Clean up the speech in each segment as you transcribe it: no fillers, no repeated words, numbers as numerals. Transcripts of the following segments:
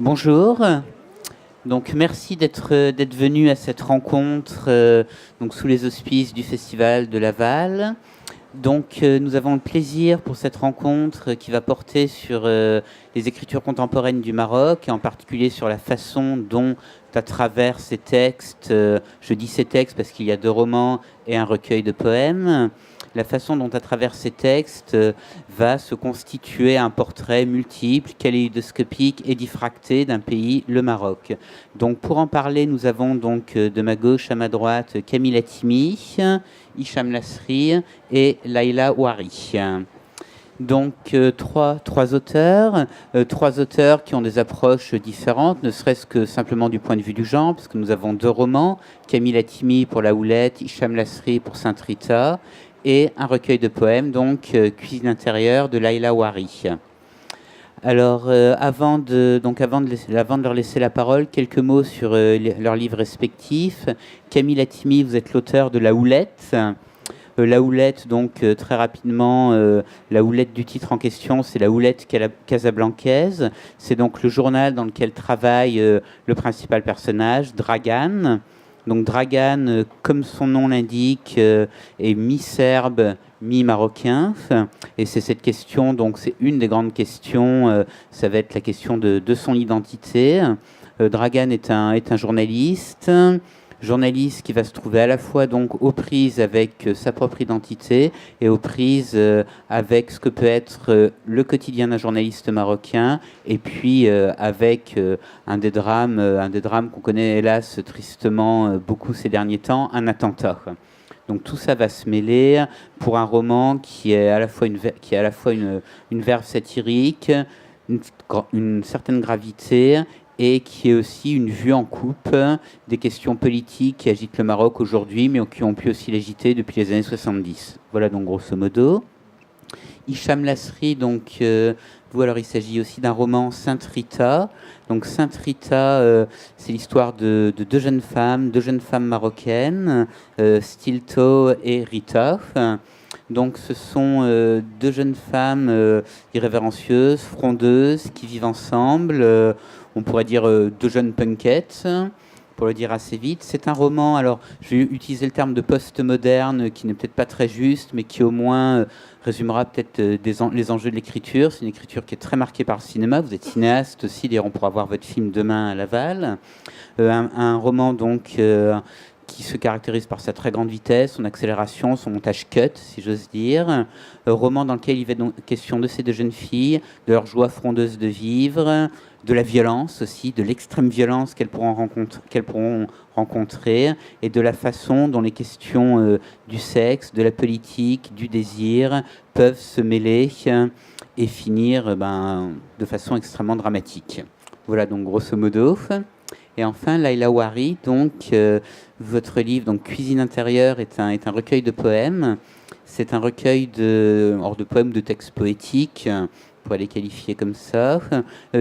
Bonjour. Donc merci d'être venu à cette rencontre donc sous les auspices du Festival de Laval. Donc nous avons le plaisir pour cette rencontre qui va porter sur les écritures contemporaines du Maroc et en particulier sur la façon dont à travers ces textes, je dis ces textes parce qu'il y a 2 romans et un recueil de poèmes, la façon dont à travers ces textes va se constituer un portrait multiple, kaléidoscopique et diffracté d'un pays, le Maroc. Donc pour en parler, nous avons donc de ma gauche à ma droite Camille Hatimi, Hicham Lasri et Laïla Ouari. Donc trois auteurs qui ont des approches différentes, ne serait-ce que simplement du point de vue du genre, parce que nous avons 2 romans, Camille Hatimi pour La Houlette, Hicham Lasri pour Sainte Rita, et un recueil de poèmes, donc Cuisine intérieure de Laïla Ouari. Alors, avant de leur laisser la parole, quelques mots sur leurs livres respectifs. Camille Hatimi, vous êtes l'auteur de La Houlette. La Houlette, donc très rapidement, la Houlette du titre en question, c'est la Houlette casablancaise. C'est donc le journal dans lequel travaille le principal personnage, Dragan. Donc Dragan, comme son nom l'indique, est mi-serbe, mi-marocain. Et c'est cette question, donc c'est une des grandes questions, ça va être la question de son identité. Dragan est un journaliste qui va se trouver à la fois donc aux prises avec sa propre identité et aux prises avec ce que peut être le quotidien d'un journaliste marocain, et puis avec un des drames qu'on connaît hélas tristement beaucoup ces derniers temps, un attentat. Donc tout ça va se mêler pour un roman qui est à la fois une verve satirique, une certaine gravité, et qui est aussi une vue en coupe des questions politiques qui agitent le Maroc aujourd'hui, mais qui ont pu aussi l'agiter depuis les années 70. Voilà donc grosso modo. Hicham Lasri, donc, alors il s'agit aussi d'un roman, Sainte Rita. Donc Sainte Rita, c'est l'histoire de 2 jeunes femmes marocaines, Stilto et Rita. Donc ce sont 2 jeunes femmes irrévérencieuses, frondeuses, qui vivent ensemble. On pourrait dire 2 jeunes punkettes, pour le dire assez vite. C'est un roman, alors je vais utiliser le terme de post-moderne, qui n'est peut-être pas très juste, mais qui au moins résumera peut-être les enjeux de l'écriture. C'est une écriture qui est très marquée par le cinéma. Vous êtes cinéaste aussi, d'ailleurs on pourra voir votre film demain à Laval. Un roman donc qui se caractérise par sa très grande vitesse, son accélération, son montage cut, si j'ose dire. Roman dans lequel il va donc question de ces 2 jeunes filles, de leur joie frondeuse de vivre, de la violence aussi, de l'extrême violence qu'elles pourront rencontrer, et de la façon dont les questions du sexe, de la politique, du désir peuvent se mêler et finir de façon extrêmement dramatique. Voilà donc grosso modo. Et enfin, Laïla Ouari, donc, votre livre, donc Cuisine intérieure, est un recueil de poèmes. C'est un recueil de poèmes, de textes poétiques, on pourrait les qualifier comme ça,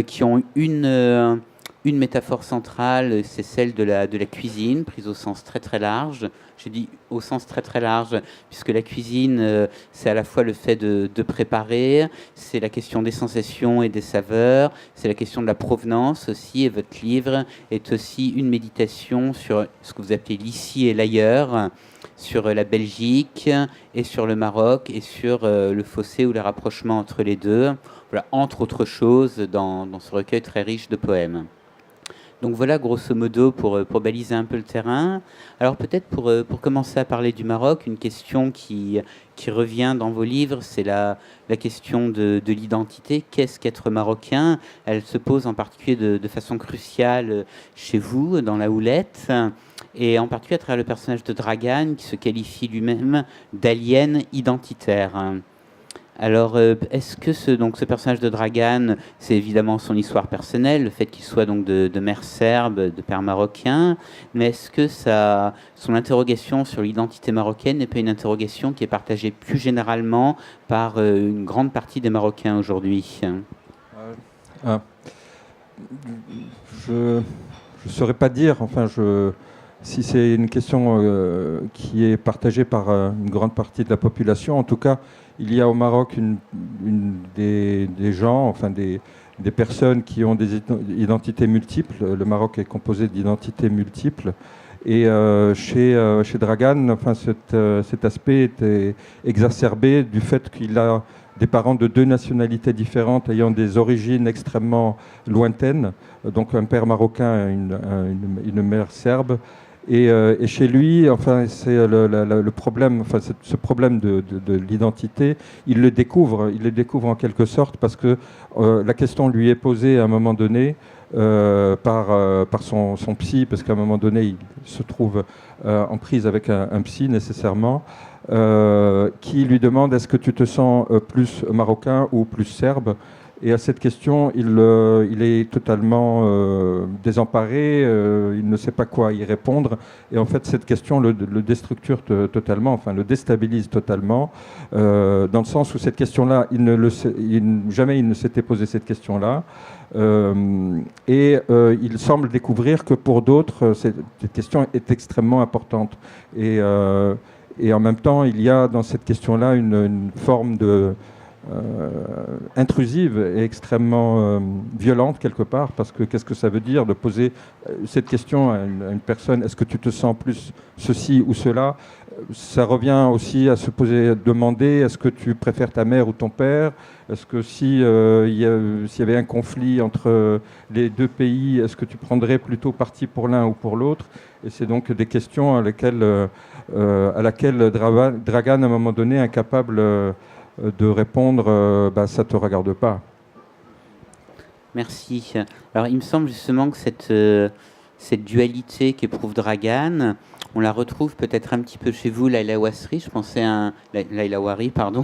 qui ont une métaphore centrale, c'est celle de la cuisine, prise au sens très très large. Je dis au sens très très large, puisque la cuisine, c'est à la fois le fait de préparer, c'est la question des sensations et des saveurs, c'est la question de la provenance aussi, et votre livre est aussi une méditation sur ce que vous appelez l'ici et l'ailleurs, sur la Belgique et sur le Maroc, et sur le fossé ou le rapprochement entre les deux, voilà, entre autres choses, dans ce recueil très riche de poèmes. Donc voilà, grosso modo, pour baliser un peu le terrain. Alors peut-être pour commencer à parler du Maroc, une question qui revient dans vos livres, c'est la question de l'identité. Qu'est-ce qu'être marocain? Elle se pose en particulier de façon cruciale chez vous, dans La Houlette, et en particulier à travers le personnage de Dragan, qui se qualifie lui-même d'alien identitaire. Alors, est-ce que ce personnage de Dragan, c'est évidemment son histoire personnelle, le fait qu'il soit donc de mère serbe, de père marocain, mais est-ce que son interrogation sur l'identité marocaine n'est pas une interrogation qui est partagée plus généralement par une grande partie des Marocains aujourd'hui? Je ne saurais pas dire, si c'est une question qui est partagée par une grande partie de la population. En tout cas, il y a au Maroc des gens, des personnes qui ont des identités multiples. Le Maroc est composé d'identités multiples. Et chez Dragan, enfin, cet aspect était exacerbé du fait qu'il a des parents de 2 nationalités différentes ayant des origines extrêmement lointaines, donc un père marocain et une mère serbe. Et chez lui, enfin, c'est le problème, enfin, ce problème de l'identité, il le découvre en quelque sorte parce que la question lui est posée à un moment donné par son psy, parce qu'à un moment donné, il se trouve en prise avec un psy nécessairement, qui lui demande est-ce que tu te sens plus marocain ou plus serbe? Et à cette question, il est totalement désemparé, il ne sait pas quoi y répondre. Et en fait, cette question le déstructure totalement, enfin le déstabilise totalement, dans le sens où cette question-là, jamais il ne s'était posé cette question-là. Il semble découvrir que pour d'autres, cette question est extrêmement importante. Et en même temps, il y a dans cette question-là une forme de intrusive et extrêmement violente quelque part, parce que qu'est-ce que ça veut dire de poser cette question à une personne, est-ce que tu te sens plus ceci ou cela? Ça revient aussi à se poser, demander, est-ce que tu préfères ta mère ou ton père? Est-ce que s'il y avait un conflit entre les 2 pays, est-ce que tu prendrais plutôt parti pour l'un ou pour l'autre? Et c'est donc des questions à laquelle Dragan, à un moment donné, est incapable de répondre ça ne te regarde pas. Merci. Alors, il me semble justement que cette dualité qu'éprouve Dragan, on la retrouve peut-être un petit peu chez vous, Laila Ouassri. Laila Ouari, pardon.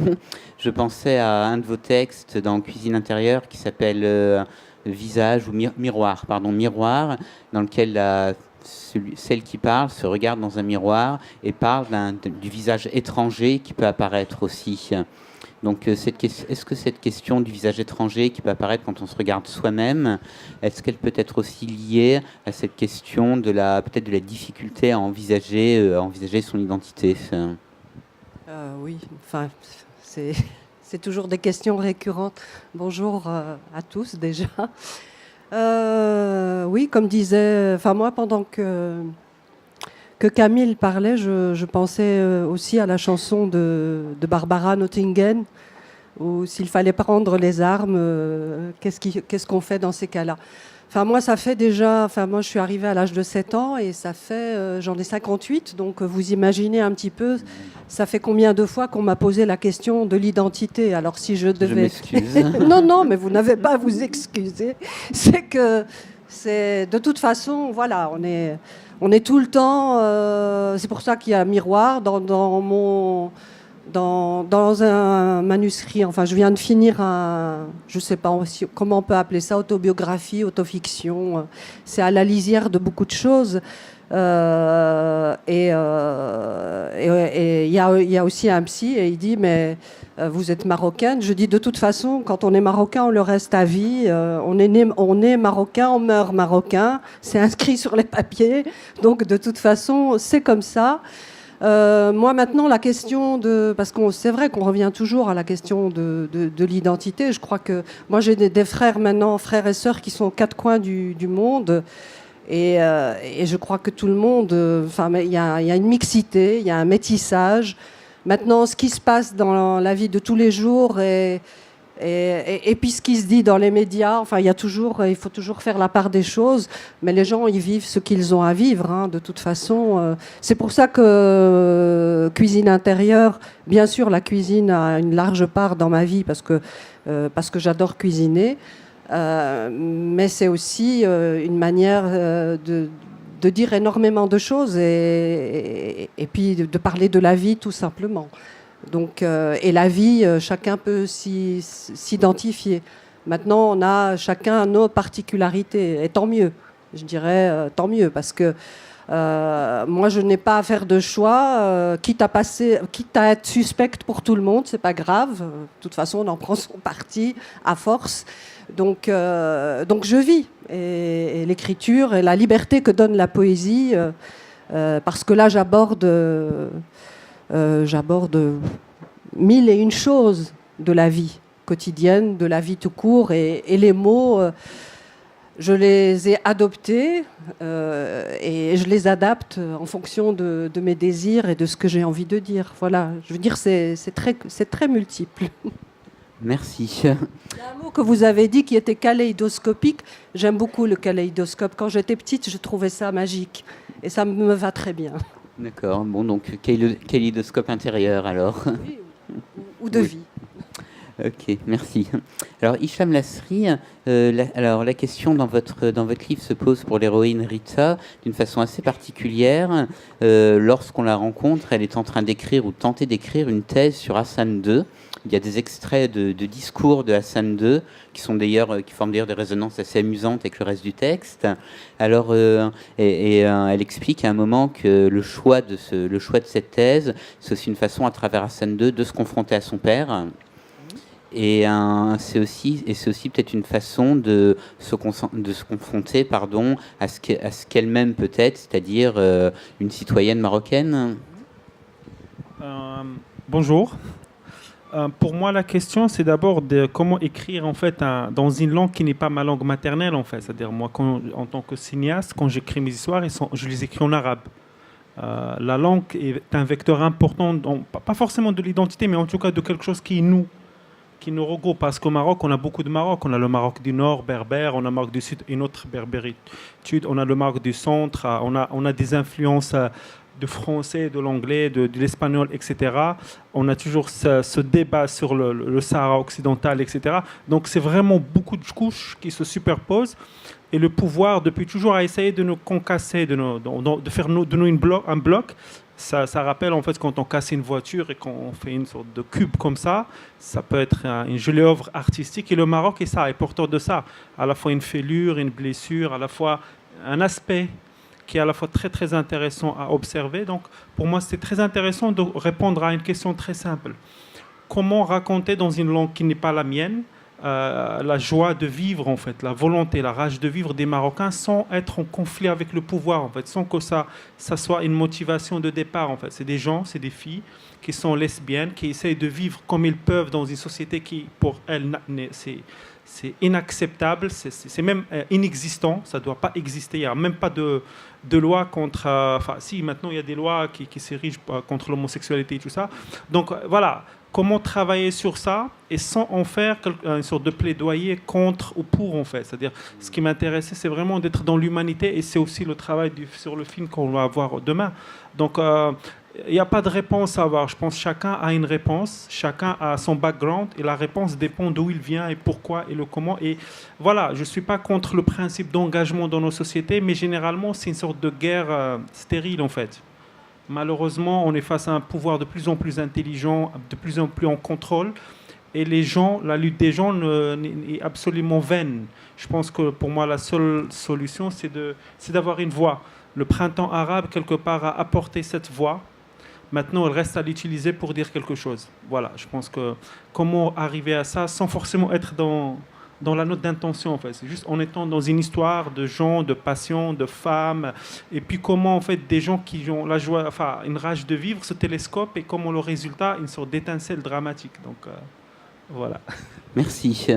Je pensais à un de vos textes dans Cuisine intérieure qui s'appelle Visage ou Miroir, dans lequel celle qui parle se regarde dans un miroir et parle du visage étranger qui peut apparaître aussi. Donc, est-ce que cette question du visage étranger qui peut apparaître quand on se regarde soi-même, est-ce qu'elle peut être aussi liée à cette question peut-être de la difficulté à envisager son identité? Oui, enfin, c'est toujours des questions récurrentes. Bonjour à tous déjà. Oui, comme disait, enfin moi, pendant que Camille parlait, je pensais aussi à la chanson de Barbara Nottingham, où s'il fallait prendre les armes, qu'est-ce qu'on fait dans ces cas-là? Enfin, moi, ça fait déjà... Enfin, moi, je suis arrivée à l'âge de 7 ans et ça fait... j'en ai 58, donc vous imaginez un petit peu, ça fait combien de fois qu'on m'a posé la question de l'identité? Alors, si je devais... Je m'excuse. Non, mais vous n'avez pas à vous excuser. C'est que... de toute façon, voilà, on est tout le temps... c'est pour ça qu'il y a un miroir dans un manuscrit. Enfin, je viens de finir je ne sais pas comment on peut appeler ça, autobiographie, autofiction. C'est à la lisière de beaucoup de choses. Et il y a aussi un psy et il dit mais vous êtes marocaine. Je dis de toute façon, quand on est marocain, on le reste à vie. On est marocain, on meurt marocain. C'est inscrit sur les papiers. Donc de toute façon, c'est comme ça. Moi maintenant la question parce que c'est vrai qu'on revient toujours à la question de l'identité. Je crois que moi j'ai des frères maintenant, frères et sœurs qui sont aux 4 coins du monde et je crois que tout le monde, enfin il y a une mixité, il y a un métissage. Maintenant ce qui se passe dans la vie de tous les jours et puis ce qui se dit dans les médias, enfin il faut toujours faire la part des choses, mais les gens ils vivent ce qu'ils ont à vivre, hein, de toute façon. C'est pour ça que cuisine intérieure, bien sûr la cuisine a une large part dans ma vie parce que j'adore cuisiner, mais c'est aussi une manière de dire énormément de choses et puis de parler de la vie tout simplement. Donc, et la vie, chacun peut s'identifier. Maintenant, on a chacun nos particularités, et tant mieux. Je dirais tant mieux, parce que moi, je n'ai pas à faire de choix. Quitte à être suspecte pour tout le monde, c'est pas grave. De toute façon, on en prend son parti à force. Donc je vis. Et l'écriture et la liberté que donne la poésie, parce que là, j'aborde 1001 choses de la vie, quotidienne, de la vie tout court. Et les mots, je les ai adoptés et je les adapte en fonction de mes désirs et de ce que j'ai envie de dire. Voilà, je veux dire, c'est très multiple. Merci. Il y a un mot que vous avez dit qui était kaléidoscopique. J'aime beaucoup le kaléidoscope. Quand j'étais petite, je trouvais ça magique. Et ça me va très bien. D'accord. Bon, donc kaléidoscope intérieur alors. Oui, ou de vie. Ok, merci. Alors, Hicham Lasri, la question dans votre livre se pose pour l'héroïne Rita d'une façon assez particulière. Lorsqu'on la rencontre, elle est en train d'écrire ou de tenter d'écrire une thèse sur Hassan II. Il y a des extraits de discours de Hassan II qui forment d'ailleurs des résonances assez amusantes avec le reste du texte. Alors, elle explique à un moment que le choix de cette thèse, c'est aussi une façon, à travers Hassan II, de se confronter à son père. Et c'est aussi peut-être une façon de se confronter à ce qu'elle-même peut être, c'est-à-dire une citoyenne marocaine. Bonjour. Pour moi, la question, c'est d'abord de comment écrire en fait dans une langue qui n'est pas ma langue maternelle en fait. C'est-à-dire moi, en tant que cinéaste, quand j'écris mes histoires, je les écris en arabe. La langue est un vecteur important, pas forcément de l'identité, mais en tout cas de quelque chose qui nous regroupe. Parce qu'au Maroc, on a beaucoup de Maroc. On a le Maroc du Nord, berbère, on a le Maroc du Sud, une autre berbéritude, on a le Maroc du Centre, on a des influences de français, de l'anglais, de l'espagnol, etc. On a toujours ce débat sur le Sahara occidental, etc. Donc c'est vraiment beaucoup de couches qui se superposent. Et le pouvoir, depuis toujours, a essayé de nous concasser, de faire de nous un bloc. Ça rappelle en fait quand on casse une voiture et qu'on fait une sorte de cube comme ça peut être une jolie œuvre artistique. Et le Maroc est porteur de ça. À la fois une fêlure, une blessure, à la fois un aspect qui est à la fois très très intéressant à observer. Donc pour moi c'est très intéressant de répondre à une question très simple. Comment raconter dans une langue qui n'est pas la mienne la joie de vivre en fait, la volonté, la rage de vivre des Marocains sans être en conflit avec le pouvoir en fait, sans que ça soit une motivation de départ en fait. C'est des gens, c'est des filles qui sont lesbiennes, qui essayent de vivre comme ils peuvent dans une société qui pour elles c'est inacceptable, c'est même inexistant, ça ne doit pas exister, il n'y a même pas de loi contre... Enfin, si, maintenant il y a des lois qui s'érigent contre l'homosexualité et tout ça. Donc voilà, comment travailler sur ça et sans en faire une sorte de plaidoyer contre ou pour en fait. C'est-à-dire, ce qui m'intéressait, c'est vraiment d'être dans l'humanité et c'est aussi le travail sur le film qu'on va avoir demain. Donc, il n'y a pas de réponse à avoir. Je pense que chacun a une réponse, chacun a son background et la réponse dépend d'où il vient et pourquoi et le comment. Et voilà, je ne suis pas contre le principe d'engagement dans nos sociétés, mais généralement, c'est une sorte de guerre stérile en fait. Malheureusement, on est face à un pouvoir de plus en plus intelligent, de plus en plus en contrôle. Et la lutte des gens est absolument vaine. Je pense que pour moi, la seule solution, c'est d'avoir une voix. Le printemps arabe, quelque part, a apporté cette voix. Maintenant, il reste à l'utiliser pour dire quelque chose. Voilà, je pense que comment arriver à ça sans forcément être dans la note d'intention, en fait. C'est juste en étant dans une histoire de gens, de passion, de femmes, et puis comment, en fait, des gens qui ont la joie, enfin, une rage de vivre se télescopent et comment le résultat, une sorte d'étincelle dramatique. Donc, voilà. Merci.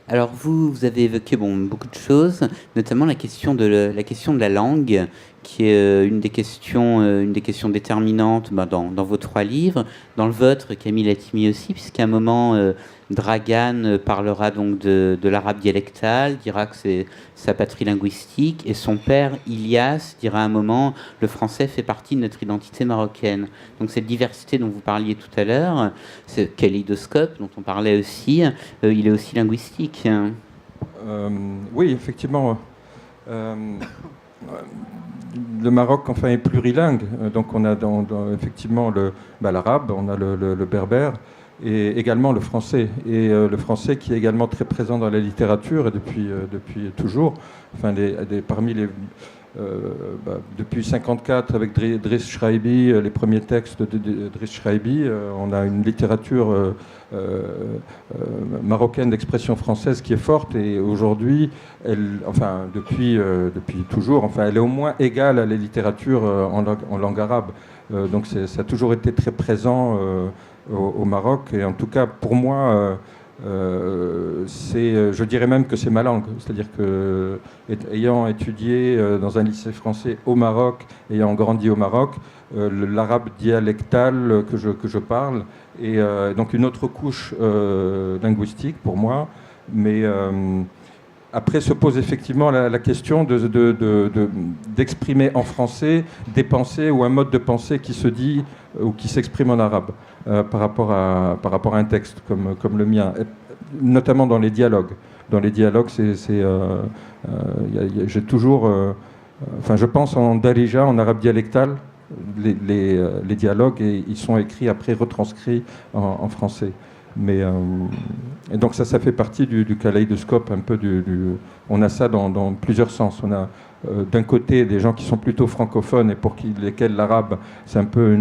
Alors, vous avez évoqué beaucoup de choses, notamment la question de la langue, qui est une des questions déterminantes dans vos 3 livres. Dans le vôtre, Camille Latimi aussi, puisqu'à un moment, Dragan parlera donc de l'arabe dialectal, dira que c'est sa patrie linguistique, et son père, Ilias, dira à un moment le français fait partie de notre identité marocaine. Donc cette diversité dont vous parliez tout à l'heure, ce kaléidoscope dont on parlait aussi, il est aussi linguistique. Oui, effectivement. Le Maroc, enfin, est plurilingue. Donc on a effectivement l'arabe, on a le berbère, et également le français. Et le français qui est également très présent dans la littérature et depuis toujours. Enfin, depuis 1954, avec Driss Shraibi, les premiers textes de Driss Shraibi, on a une littérature marocaine d'expression française qui est forte. Et aujourd'hui, depuis toujours, elle est au moins égale à la littérature en langue arabe. Donc ça a toujours été très présent au Maroc. Et en tout cas, pour moi, je dirais même que c'est ma langue. C'est-à-dire que, ayant étudié dans un lycée français au Maroc, ayant grandi au Maroc, l'arabe dialectal que je parle est donc une autre couche linguistique pour moi. Mais après se pose effectivement la question d'exprimer en français des pensées ou un mode de pensée qui se dit ou qui s'exprime en arabe par rapport à un texte comme le mien, notamment dans les dialogues. Dans les dialogues, j'ai toujours... enfin, je pense en darija, en arabe dialectal, les dialogues, et ils sont écrits après retranscrits en français. Mais, et donc ça fait partie du kaléidoscope un peu on a ça dans plusieurs sens. On a d'un côté des gens qui sont plutôt francophones et pour lesquels l'arabe c'est un peu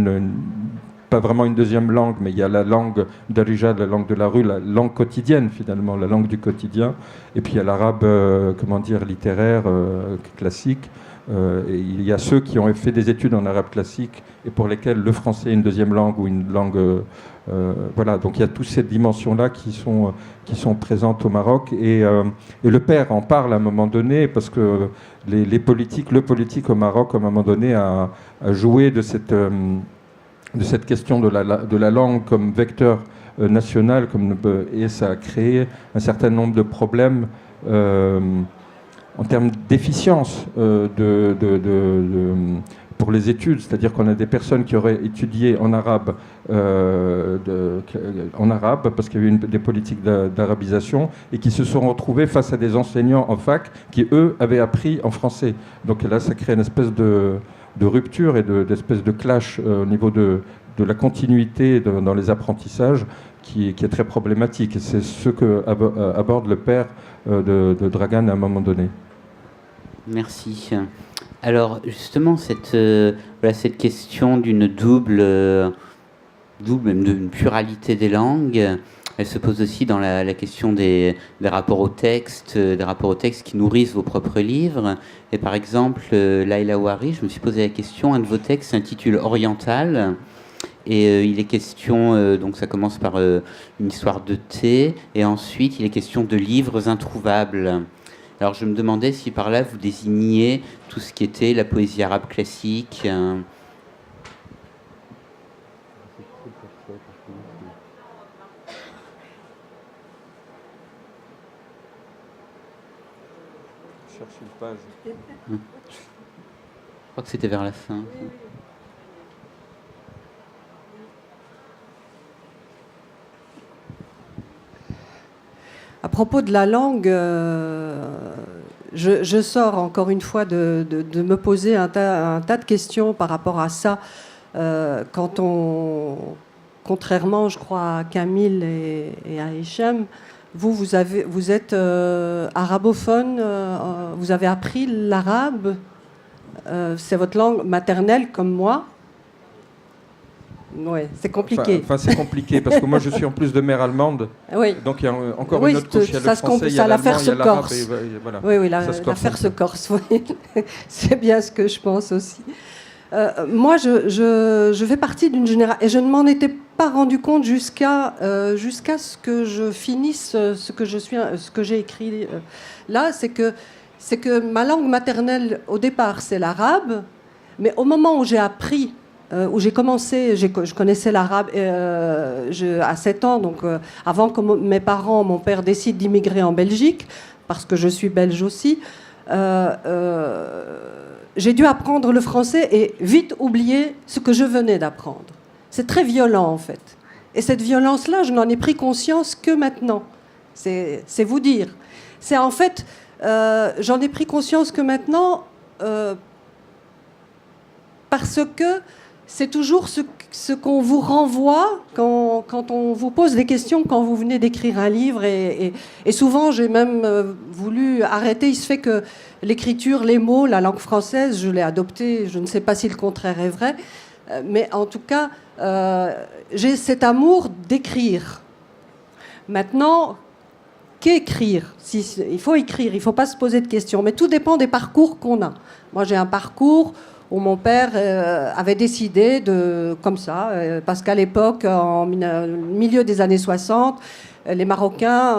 pas vraiment une deuxième langue, mais il y a la langue darija, la langue de la rue, la langue quotidienne finalement, la langue du quotidien. Et puis il y a l'arabe, littéraire, classique. Et il y a ceux qui ont fait des études en arabe classique et pour lesquels le français est une deuxième langue ou une langue... voilà, donc il y a toutes ces dimensions-là qui sont présentes au Maroc. Et le père en parle à un moment donné parce que le politique au Maroc, à un moment donné, a joué de cette question de la langue comme vecteur national, et ça a créé un certain nombre de problèmes en termes d'efficience pour les études, c'est-à-dire qu'on a des personnes qui auraient étudié en arabe, parce qu'il y avait des politiques d'arabisation, et qui se sont retrouvés face à des enseignants en fac qui, eux, avaient appris en français. Donc là, ça crée une espèce de rupture et d'espèce de clash au niveau de la continuité dans les apprentissages qui est très problématique. Et c'est ce que aborde le père de Dragan à un moment donné. Merci. Alors justement, cette question d'une d'une pluralité des langues, elle se pose aussi dans la question des rapports au texte, qui nourrissent vos propres livres. Et par exemple, Laila Ouari, je me suis posé la question, un de vos textes s'intitule Oriental. Et il est question, donc ça commence par une histoire de thé, et ensuite il est question de livres introuvables. Alors je me demandais si par là vous désigniez tout ce qui était la poésie arabe classique. Cherche une page. Je crois que c'était vers la fin. À propos de la langue, je sors encore une fois de me poser un tas de questions par rapport à ça. Contrairement, je crois, à Camille et à Hicham, vous êtes arabophone, vous avez appris l'arabe, c'est votre langue maternelle comme moi. Oui, c'est compliqué. Enfin, c'est compliqué parce que moi je suis en plus de mère allemande. Oui. Donc il y a encore une autre couche. Il y a le français, il y a l'allemand, il y a l'arabe. Voilà. Oui, l'affaire se corse. Oui. C'est bien ce que je pense aussi. Moi, je fais partie d'une génération et je ne m'en étais pas rendu compte jusqu'à ce que je finisse ce que j'ai écrit là. C'est que ma langue maternelle au départ c'est l'arabe, mais au moment où j'ai appris où j'ai commencé, je connaissais l'arabe à 7 ans, donc avant que mes parents, mon père décide d'immigrer en Belgique, parce que je suis belge aussi, j'ai dû apprendre le français et vite oublier ce que je venais d'apprendre. C'est très violent en fait. Et cette violence-là, je n'en ai pris conscience que maintenant. C'est vous dire. C'est en fait, j'en ai pris conscience que maintenant, parce que c'est toujours ce qu'on vous renvoie quand on vous pose des questions, quand vous venez d'écrire un livre. Et souvent, j'ai même voulu arrêter. Il se fait que l'écriture, les mots, la langue française, je l'ai adoptée. Je ne sais pas si le contraire est vrai. Mais en tout cas, j'ai cet amour d'écrire. Maintenant, qu'écrire ? Il faut écrire, il ne faut pas se poser de questions. Mais tout dépend des parcours qu'on a. Moi, j'ai un parcours où mon père avait décidé comme ça, parce qu'à l'époque, au milieu des années 60, les Marocains,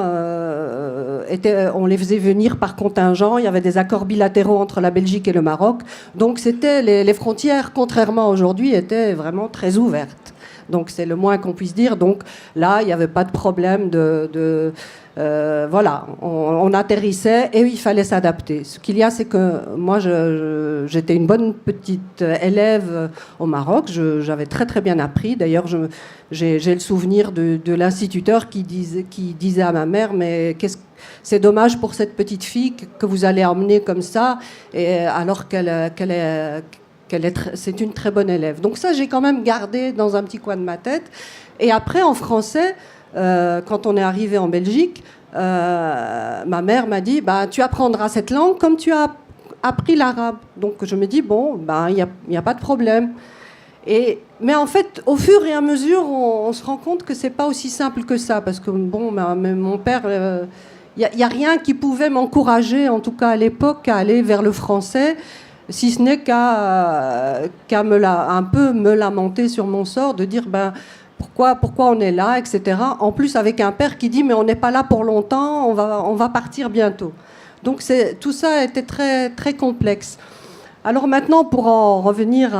on les faisait venir par contingent. Il y avait des accords bilatéraux entre la Belgique et le Maroc. Donc les frontières, contrairement à aujourd'hui, étaient vraiment très ouvertes. Donc c'est le moins qu'on puisse dire. Donc là, il n'y avait pas de problème voilà, on atterrissait et il fallait s'adapter. Ce qu'il y a, c'est que moi, j'étais une bonne petite élève au Maroc. J'avais très très bien appris. D'ailleurs, j'ai le souvenir de l'instituteur qui disait à ma mère, mais c'est dommage pour cette petite fille que vous allez emmener comme ça, et alors c'est une très bonne élève. Donc ça, j'ai quand même gardé dans un petit coin de ma tête. Et après, en français, quand on est arrivé en Belgique, ma mère m'a dit, tu apprendras cette langue comme tu as appris l'arabe. Donc je me dis, bon, il n'y a pas de problème. Mais en fait, au fur et à mesure, on se rend compte que c'est pas aussi simple que ça. Parce que bon, mon père... il n'y a rien qui pouvait m'encourager, en tout cas à l'époque, à aller vers le français, si ce n'est qu'à un peu me lamenter sur mon sort, de dire pourquoi on est là, etc. En plus avec un père qui dit mais on n'est pas là pour longtemps, on va partir bientôt. Donc tout ça était très, très complexe. Alors maintenant, pour en revenir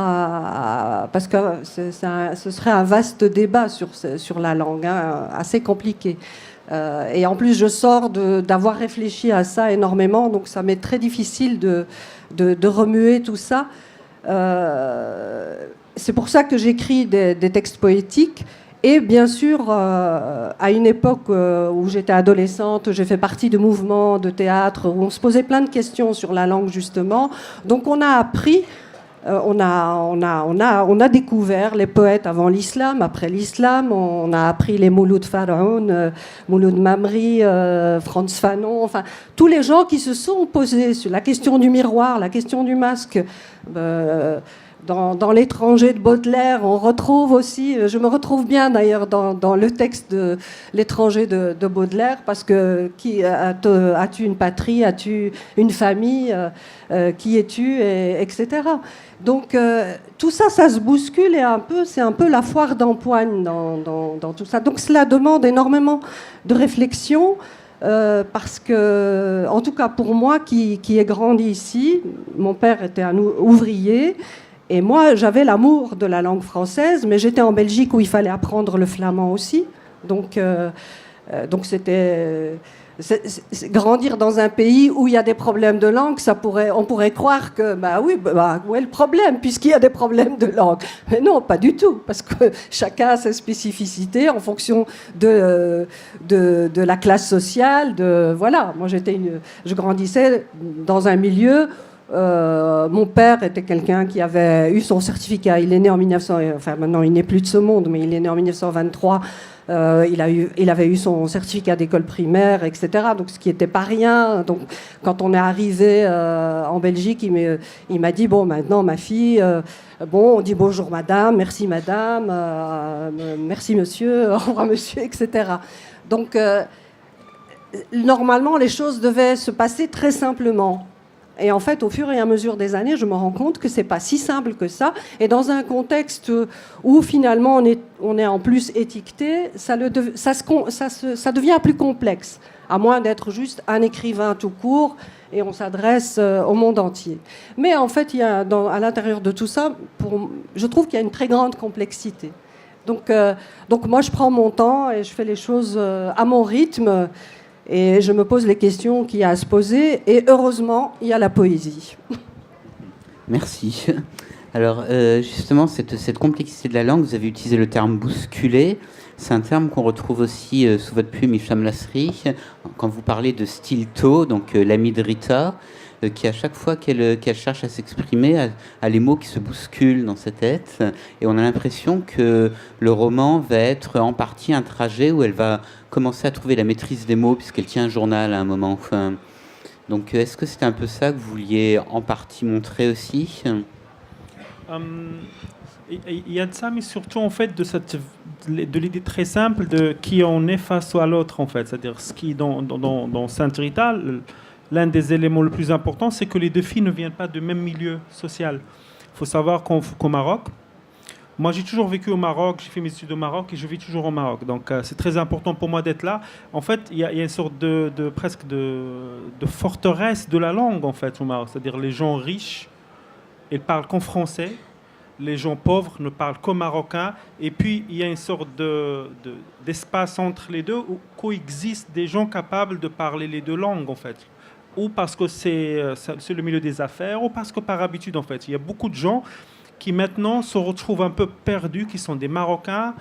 parce que ce serait un vaste débat sur la langue, assez compliqué. Et en plus, je sors d'avoir réfléchi à ça énormément, donc ça m'est très difficile de remuer tout ça. C'est pour ça que j'écris des textes poétiques. Et bien sûr, à une époque où j'étais adolescente, j'ai fait partie de mouvements de théâtre où on se posait plein de questions sur la langue, justement. Donc on a appris... on a découvert les poètes avant l'islam, après l'islam, on a appris les Mouloud Faraoun, Mouloud Mamri, Frantz Fanon, enfin tous les gens qui se sont posés sur la question du miroir, la question du masque. Dans L'étranger de Baudelaire, on retrouve aussi, je me retrouve bien d'ailleurs dans le texte de L'étranger de Baudelaire, parce que as-tu une patrie, as-tu une famille, qui es-tu, etc. Donc tout ça, ça se bouscule et c'est un peu la foire d'empoigne dans tout ça. Donc cela demande énormément de réflexion. Parce que, en tout cas pour moi qui ai grandi ici, mon père était un ouvrier. Et moi, j'avais l'amour de la langue française, mais j'étais en Belgique où il fallait apprendre le flamand aussi. Donc c'était... grandir dans un pays où il y a des problèmes de langue, on pourrait croire que, où est le problème, puisqu'il y a des problèmes de langue. Mais non, pas du tout, parce que chacun a ses spécificités en fonction de la classe sociale. Voilà, moi je grandissais dans un milieu... mon père était quelqu'un qui avait eu son certificat. Il est né en 1900, enfin maintenant il n'est plus de ce monde, mais il est né en 1923. Il avait eu son certificat d'école primaire, etc. Donc ce qui n'était pas rien. Donc quand on est arrivé en Belgique, il m'a dit bon, maintenant ma fille, on dit bonjour madame, merci madame, merci monsieur, au revoir monsieur, etc. Donc normalement les choses devaient se passer très simplement. Et en fait, au fur et à mesure des années, je me rends compte que c'est pas si simple que ça. Et dans un contexte où finalement on est en plus étiqueté, ça devient plus complexe, à moins d'être juste un écrivain tout court et on s'adresse au monde entier. Mais en fait, à l'intérieur de tout ça, je trouve qu'il y a une très grande complexité. Donc moi, je prends mon temps et je fais les choses à mon rythme. Et je me pose les questions qu'il y a à se poser. Et heureusement, il y a la poésie. Merci. Alors, justement, cette complexité de la langue, vous avez utilisé le terme « bousculer ». C'est un terme qu'on retrouve aussi sous votre plume, Hicham Lasri, quand vous parlez de stilto, donc l'amie de Rita, qui à chaque fois qu'elle cherche à s'exprimer, a les mots qui se bousculent dans sa tête. Et on a l'impression que le roman va être en partie un trajet où elle va commencer à trouver la maîtrise des mots, puisqu'elle tient un journal à un moment. Enfin, donc est-ce que c'était un peu ça que vous vouliez en partie montrer aussi ? Il y a de ça, mais surtout en fait de l'idée très simple de qui on est face à l'autre, en fait. C'est-à-dire ce qui dans Sainte Rita, l'un des éléments les plus importants, c'est que les deux filles ne viennent pas du même milieu social. Il faut savoir qu'au Maroc, Moi, j'ai toujours vécu au Maroc, j'ai fait mes études au Maroc et je vis toujours au Maroc. Donc, c'est très important pour moi d'être là. En fait, il y a une sorte presque de forteresse de la langue, en fait, au Maroc. C'est-à-dire les gens riches, ils parlent qu'en français. Les gens pauvres ne parlent qu'au marocain. Et puis, il y a une sorte d'espace entre les deux où coexistent des gens capables de parler les deux langues, en fait. Ou parce que c'est le milieu des affaires, ou parce que par habitude, en fait. Il y a beaucoup de gens qui maintenant se retrouvent un peu perdus, qui sont des Marocains,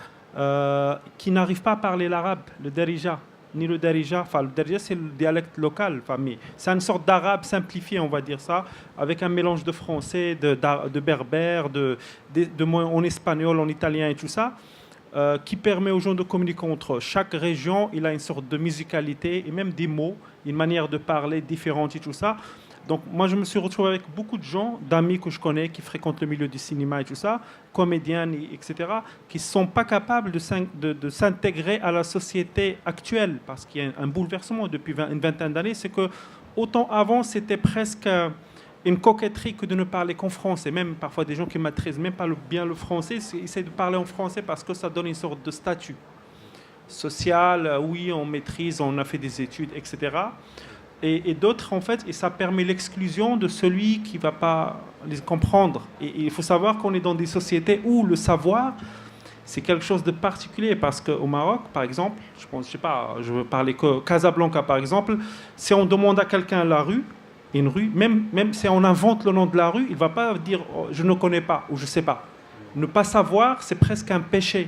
qui n'arrivent pas à parler l'arabe, le darija, ni le darija. Enfin, le darija, c'est le dialecte local. Enfin, mais c'est une sorte d'arabe simplifié, on va dire ça, avec un mélange de français, de berbère, en espagnol, en italien et tout ça, qui permet aux gens de communiquer entre eux. Chaque région, il a une sorte de musicalité et même des mots, une manière de parler différente et tout ça. Donc moi, je me suis retrouvé avec beaucoup de gens, d'amis que je connais, qui fréquentent le milieu du cinéma et tout ça, comédiens, etc., qui ne sont pas capables de s'intégrer à la société actuelle, parce qu'il y a un bouleversement depuis une vingtaine d'années. C'est que autant avant, c'était presque une coquetterie que de ne parler qu'en français. Même parfois des gens qui ne maîtrisent même pas bien le français, essaient de parler en français parce que ça donne une sorte de statut social. Oui, on maîtrise, on a fait des études, etc., et d'autres, en fait, et ça permet l'exclusion de celui qui ne va pas les comprendre. Et il faut savoir qu'on est dans des sociétés où le savoir, c'est quelque chose de particulier, parce qu'au Maroc, par exemple, je veux parler que Casablanca, par exemple, si on demande à quelqu'un la rue, une rue, même si on invente le nom de la rue, il ne va pas dire oh, je ne connais pas ou je ne sais pas. Ne pas savoir, c'est presque un péché.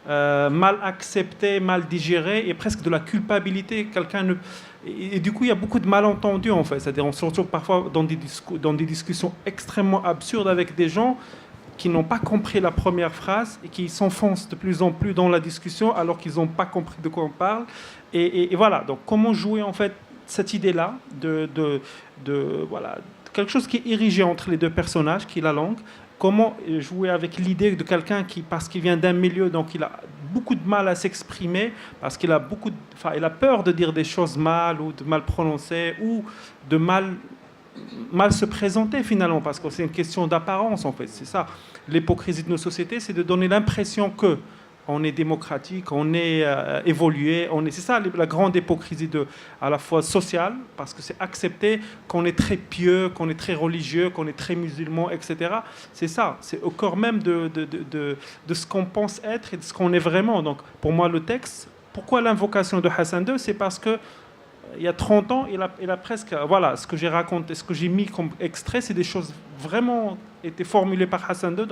Mal accepté, mal digéré, et presque de la culpabilité. Et du coup, il y a beaucoup de malentendus, en fait. C'est-à-dire, on se retrouve parfois dans des discussions extrêmement absurdes avec des gens qui n'ont pas compris la première phrase et qui s'enfoncent de plus en plus dans la discussion alors qu'ils n'ont pas compris de quoi on parle. Et voilà. Donc, comment jouer, en fait, cette idée-là voilà, quelque chose qui est érigé entre les deux personnages, qui est la langue. Comment jouer avec l'idée de quelqu'un qui, parce qu'il vient d'un milieu, donc il a beaucoup de mal à s'exprimer, parce qu'il a il a peur de dire des choses mal ou de mal prononcer ou de mal se présenter finalement, parce que c'est une question d'apparence en fait. C'est ça. L'hypocrisie de nos sociétés, c'est de donner l'impression que on est démocratique, on est évolué, c'est ça la grande hypocrisie à la fois sociale, parce que c'est accepter qu'on est très pieux, qu'on est très religieux, qu'on est très musulman, etc. C'est ça, c'est au corps même de ce qu'on pense être et de ce qu'on est vraiment. Donc pour moi le texte, pourquoi l'invocation de Hassan II, c'est parce que il y a 30 ans, il a presque... Voilà, ce que j'ai raconté, ce que j'ai mis comme extrait, c'est des choses vraiment été formulées par Hassan II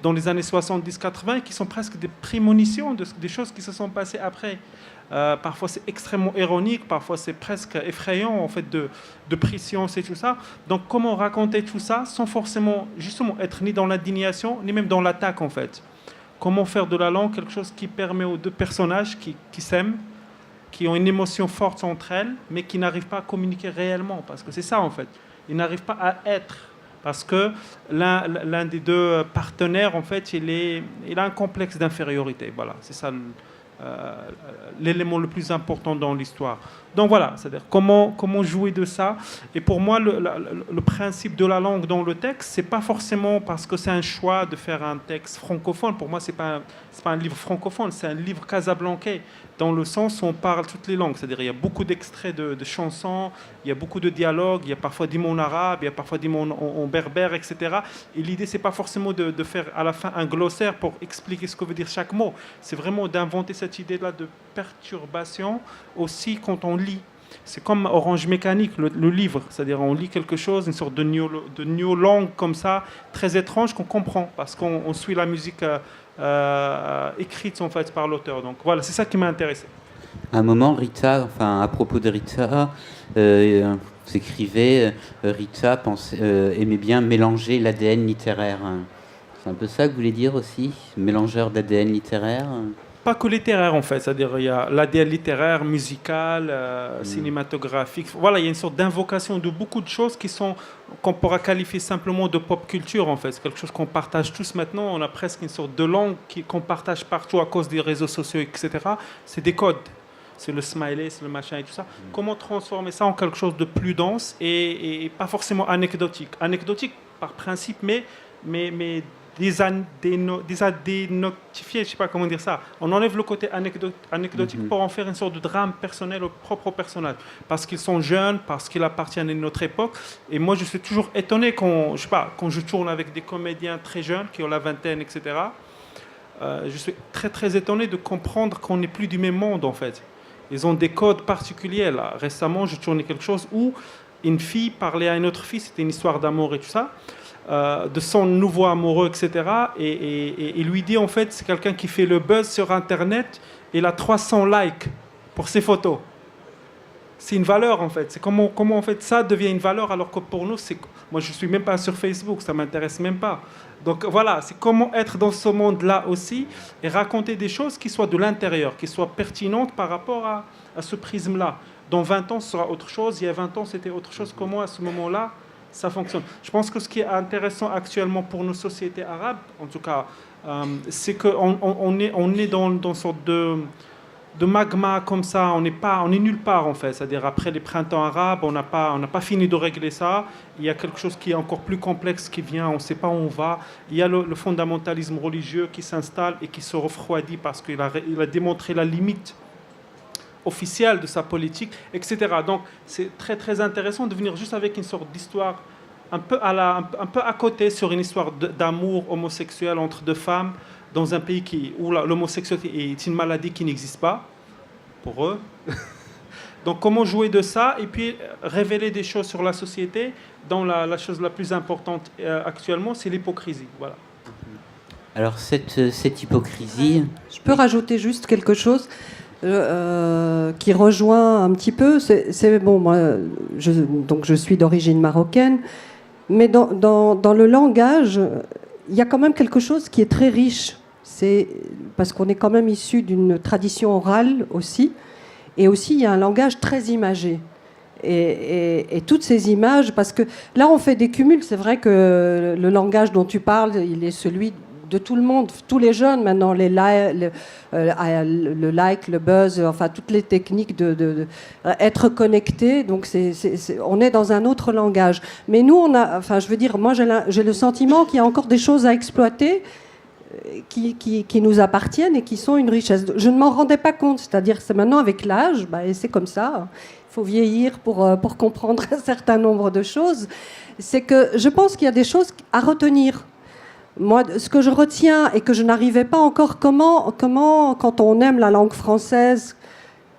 dans les années 70-80 et qui sont presque des prémonitions des choses qui se sont passées après. Parfois, c'est extrêmement ironique, parfois, c'est presque effrayant, en fait, de prescience et tout ça. Donc, comment raconter tout ça sans forcément, justement, être ni dans l'indignation, ni même dans l'attaque, en fait. Comment faire de la langue quelque chose qui permet aux deux personnages qui s'aiment, qui ont une émotion forte entre elles, mais qui n'arrivent pas à communiquer réellement. Parce que c'est ça, en fait. Ils n'arrivent pas à être. Parce que l'un des deux partenaires, en fait, il a un complexe d'infériorité. Voilà, c'est ça l'élément le plus important dans l'histoire. Donc voilà, c'est-à-dire comment jouer de ça. Et pour moi, le principe de la langue dans le texte, c'est pas forcément parce que c'est un choix de faire un texte francophone. Pour moi, c'est pas un livre francophone, c'est un livre casablancais, dans le sens où on parle toutes les langues. C'est-à-dire il y a beaucoup d'extraits de chansons, il y a beaucoup de dialogues, il y a parfois des mots en arabe, il y a parfois des mots en berbère, etc. Et l'idée, c'est pas forcément de faire à la fin un glossaire pour expliquer ce que veut dire chaque mot. C'est vraiment d'inventer cette idée-là de perturbation aussi quand on lit. C'est comme Orange Mécanique, le livre. C'est-à-dire on lit quelque chose, une sorte de new langue comme ça, très étrange qu'on comprend parce qu'on suit la musique écrite en fait par l'auteur. Donc voilà, c'est ça qui m'a intéressé. À un moment, Rita, enfin à propos de Rita, s'écrivait Rita aimait bien mélanger l'ADN littéraire. C'est un peu ça que vous voulez dire aussi, mélangeur d'ADN littéraire. Pas que littéraire en fait, c'est-à-dire il y a l'ADN littéraire, musical, cinématographique. Voilà, il y a une sorte d'invocation de beaucoup de choses qu'on pourra qualifier simplement de pop culture en fait. C'est quelque chose qu'on partage tous maintenant. On a presque une sorte de langue qu'on partage partout à cause des réseaux sociaux, etc. C'est des codes. C'est le smiley, c'est le machin et tout ça. Comment transformer ça en quelque chose de plus dense et pas forcément anecdotique. Anecdotique par principe, mais dénotifier, je ne sais pas comment dire ça. On enlève le côté anecdotique pour en faire une sorte de drame personnel propre au personnage. Parce qu'ils sont jeunes, parce qu'ils appartiennent à une autre époque. Et moi, je suis toujours étonné quand je tourne avec des comédiens très jeunes, qui ont la vingtaine, etc. Je suis très, très étonné de comprendre qu'on n'est plus du même monde, en fait. Ils ont des codes particuliers. Là. Récemment, je tournais quelque chose où une fille parlait à une autre fille, c'était une histoire d'amour et tout ça, de son nouveau amoureux, etc. Et il lui dit, en fait, c'est quelqu'un qui fait le buzz sur Internet, et il a 300 likes pour ses photos. C'est une valeur, en fait. C'est comment en fait, ça devient une valeur, alors que pour nous, moi, je ne suis même pas sur Facebook, ça ne m'intéresse même pas. Donc voilà, c'est comment être dans ce monde-là aussi et raconter des choses qui soient de l'intérieur, qui soient pertinentes par rapport à ce prisme-là. Dans 20 ans, ce sera autre chose. Il y a 20 ans, c'était autre chose. Comment, à ce moment-là, ça fonctionne? Je pense que ce qui est intéressant actuellement pour nos sociétés arabes, en tout cas, c'est qu'on est dans une sorte de magma comme ça. On est nulle part, en fait. C'est-à-dire, après les printemps arabes, on n'a pas fini de régler ça. Il y a quelque chose qui est encore plus complexe qui vient. On ne sait pas où on va. Il y a le fondamentalisme religieux qui s'installe et qui se refroidit parce qu'il a démontré la limite officielle de sa politique, etc. Donc, c'est très, très intéressant de venir juste avec une sorte d'histoire un peu à côté sur une histoire d'amour homosexuel entre deux femmes dans un pays où l'homosexualité est une maladie qui n'existe pas pour eux. Donc, comment jouer de ça et puis révéler des choses sur la société dont la chose la plus importante actuellement, c'est l'hypocrisie. Voilà. Alors, cette hypocrisie... Je peux rajouter juste quelque chose qui rejoint un petit peu. C'est bon, moi, je suis d'origine marocaine, mais dans le langage, il y a quand même quelque chose qui est très riche. C'est parce qu'on est quand même issu d'une tradition orale aussi, et aussi il y a un langage très imagé. Et toutes ces images, parce que là on fait des cumuls, c'est vrai que le langage dont tu parles, il est celui de tout le monde, tous les jeunes maintenant, le like, le buzz, enfin toutes les techniques de être connecté. Donc on est dans un autre langage. Mais nous, moi j'ai le sentiment qu'il y a encore des choses à exploiter qui nous appartiennent et qui sont une richesse. Je ne m'en rendais pas compte, c'est-à-dire c'est maintenant avec l'âge, et c'est comme ça. Il faut vieillir pour comprendre un certain nombre de choses. C'est que je pense qu'il y a des choses à retenir. Moi, ce que je retiens et que je n'arrivais pas encore, comment, quand on aime la langue française